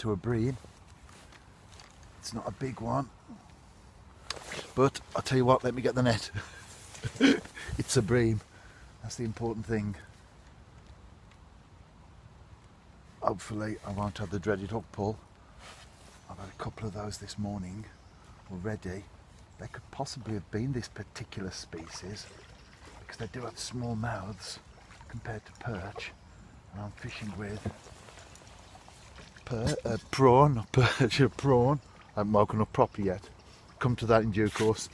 to a bream. It's not a big one, but I'll tell you what, let me get the net. It's a bream. That's the important thing. Hopefully I won't have the dreaded hook pull. I've had a couple of those this morning already. They could possibly have been this particular species because they do have small mouths compared to perch, and I'm fishing with prawn, not perch, a prawn. I haven't woken up proper yet. Come to that in due course.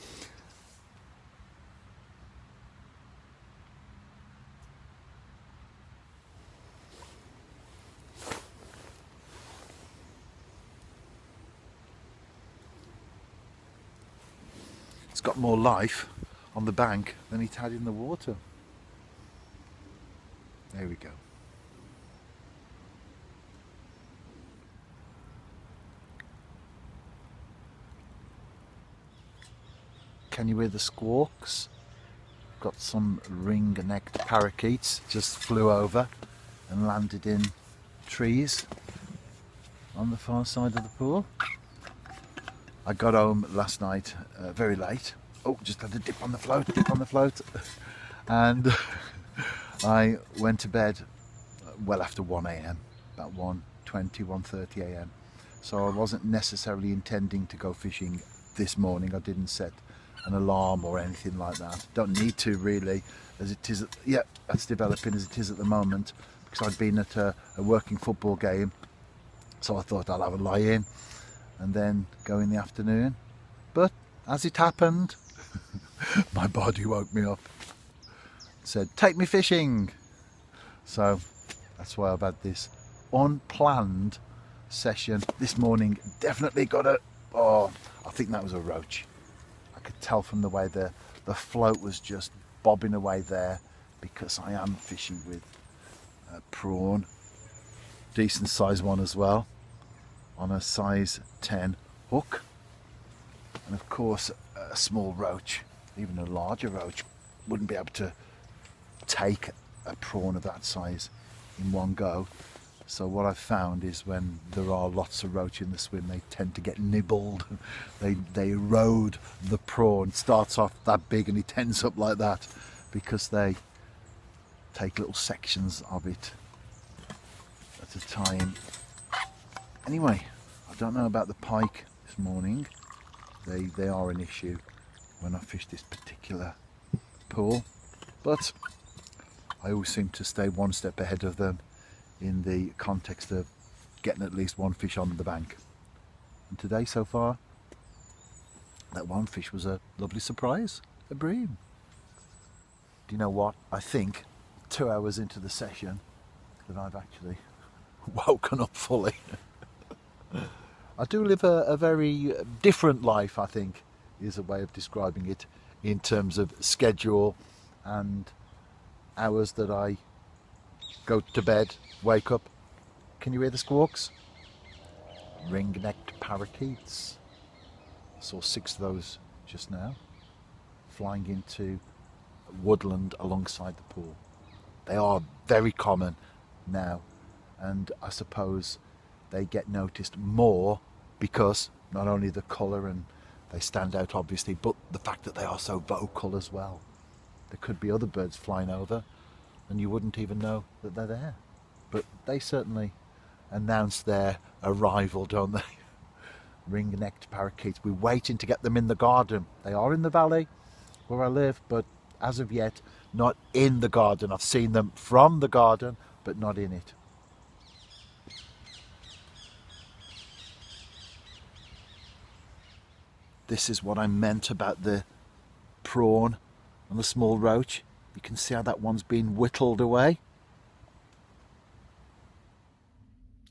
It's got more life on the bank than it had in the water. There we go. Can you hear the squawks? Got some ring-necked parakeets just flew over and landed in trees on the far side of the pool. I got home last night very late. Oh, just had a dip on the float, and I went to bed well after 1 a.m, about 1:20, 1:30 a.m. So I wasn't necessarily intending to go fishing this morning. I didn't set an alarm or anything like that. Don't need to really, as it is. Yeah, that's developing as it is at the moment, because I'd been at a working football game, so I thought I'll have a lie in and then go in the afternoon. But as it happened, my body woke me up, said, take me fishing. So that's why I've had this unplanned session this morning. Definitely got I think that was a roach. I could tell from the way the float was just bobbing away there, because I am fishing with a prawn, decent size one as well, on a size 10 hook. And of course a small roach, even a larger roach, wouldn't be able to take a prawn of that size in one go. So what I've found is when there are lots of roach in the swim, they tend to get nibbled. They erode the prawn. It starts off that big and it ends up like that, because they take little sections of it at a time. Anyway, I don't know about the pike this morning. They are an issue when I fish this particular pool, but I always seem to stay one step ahead of them in the context of getting at least one fish on the bank. And today so far, that one fish was a lovely surprise, a bream. Do you know what? I think 2 hours into the session that I've actually woken up fully. I do live a very different life, I think, is a way of describing it, in terms of schedule and hours that I go to bed, wake up. Can you hear the squawks? Ring-necked parakeets. I saw 6 of those just now, flying into woodland alongside the pool. They are very common now, and I suppose they get noticed more because not only the colour, and they stand out obviously, but the fact that they are so vocal as well. There could be other birds flying over and you wouldn't even know that they're there, but they certainly announce their arrival, don't they? Ring-necked parakeets. We're waiting to get them in the garden. They are in the valley where I live, but as of yet not in the garden. I've seen them from the garden, but not in it. This is what I meant about the prawn and the small roach. You can see how that one's been whittled away.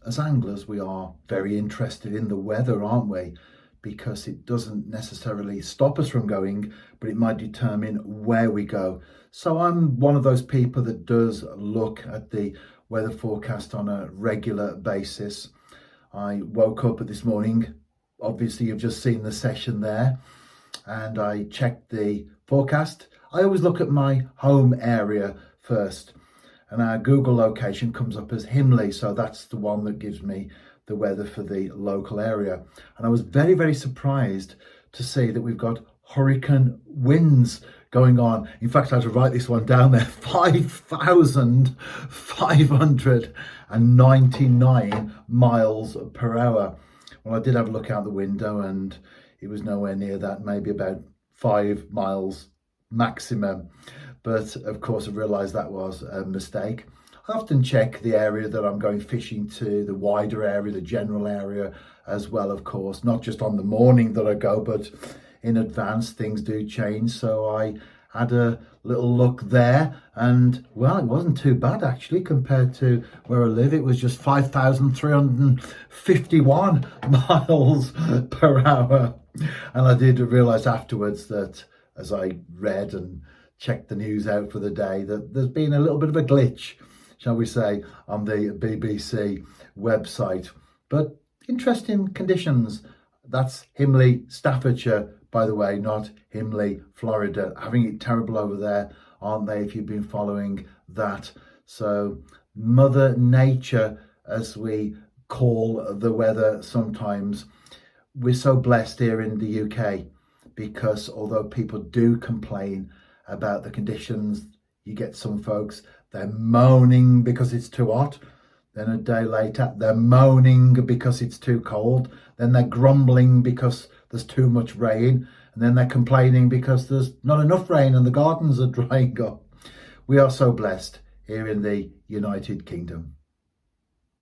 As anglers, we are very interested in the weather, aren't we? Because it doesn't necessarily stop us from going, but it might determine where we go. So I'm one of those people that does look at the weather forecast on a regular basis. I woke up this morning, obviously you've just seen the session there, and I checked the forecast. I always look at my home area first, and our Google location comes up as Himley, so that's the one that gives me the weather for the local area. And I was very, very surprised to see that we've got hurricane winds going on. In fact, I had to write this one down there, 5,599 miles per hour. Well, I did have a look out the window and it was nowhere near that, maybe about 5 miles maximum. But of course, I realised that was a mistake. I often check the area that I'm going fishing to, the wider area, the general area as well, of course, not just on the morning that I go, but in advance. Things do change. So I had a little look there and, well, it wasn't too bad actually compared to where I live. It was just 5,351 miles per hour. And I did realise afterwards that as I read and checked the news out for the day, that there's been a little bit of a glitch, shall we say, on the BBC website. But interesting conditions. That's Himley, Staffordshire, by the way, not Himley, Florida. Having it terrible over there, aren't they, if you've been following that? So Mother Nature, as we call the weather sometimes, we're so blessed here in the UK, because although people do complain about the conditions, you get some folks, they're moaning because it's too hot. Then a day later, they're moaning because it's too cold. Then they're grumbling because there's too much rain. And then they're complaining because there's not enough rain and the gardens are drying up. We are so blessed here in the United Kingdom.